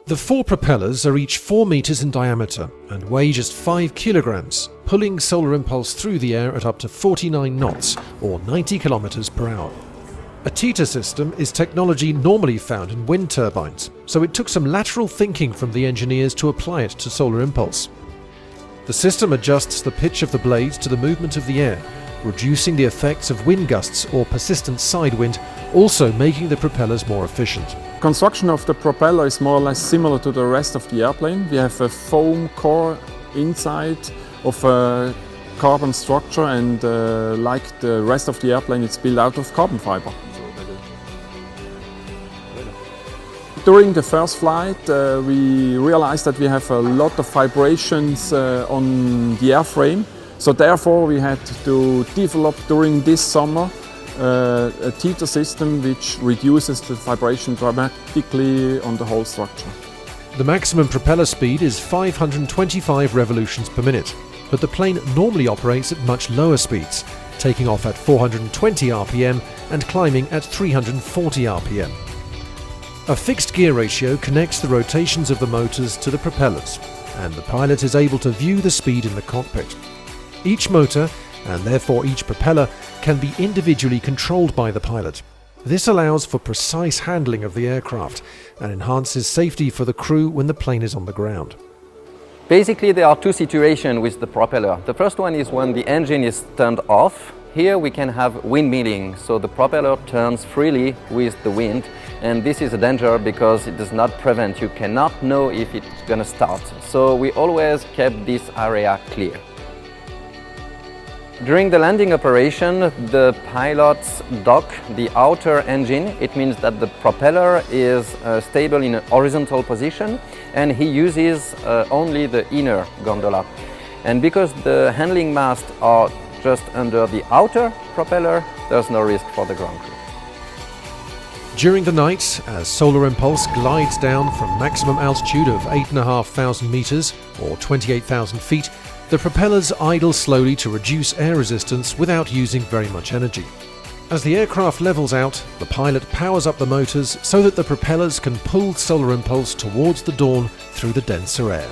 The 4 propellers are each 4 meters in diameter and weigh just 5 kilograms, pulling solar impulse through the air at up to 49 knots or 90 kilometers per hour. A teeter system is technology normally found in wind turbines, so it took some lateral thinking from the engineers to apply it to solar impulse. The system adjusts the pitch of the blades to the movement of the air, reducing the effects of wind gusts or persistent side wind, also making the propellers more efficient. Construction of the propeller is more or less similar to the rest of the airplane. We have a foam core inside of a carbon structure, and like the rest of the airplane, it's built out of carbon fiber. During the first flight, we realized that we have a lot of vibrations on the airframe. So therefore we had to develop during this summer a teeter system which reduces the vibration dramatically on the whole structure. The maximum propeller speed is 525 revolutions per minute, but the plane normally operates at much lower speeds, taking off at 420 RPM and climbing at 340 RPM. A fixed gear ratio connects the rotations of the motors to the propellers, and the pilot is able to view the speed in the cockpit. Each motor, and therefore each propeller, can be individually controlled by the pilot. This allows for precise handling of the aircraft and enhances safety for the crew when the plane is on the ground. Basically, there are 2 situations with the propeller. The first one is when the engine is turned off. Here we can have windmilling, so the propeller turns freely with the wind, and this is a danger because it does not prevent. You cannot know if it's going to start. So we always kept this area clear. During the landing operation, the pilots dock the outer engine. It means that the propeller is stable in a horizontal position, and he uses only the inner gondola. And because the handling masts are just under the outer propeller, there's no risk for the ground crew. During the night, as solar impulse glides down from maximum altitude of 8,500 meters or 28,000 feet, the propellers idle slowly to reduce air resistance without using very much energy. As the aircraft levels out, the pilot powers up the motors so that the propellers can pull solar impulse towards the dawn through the denser air.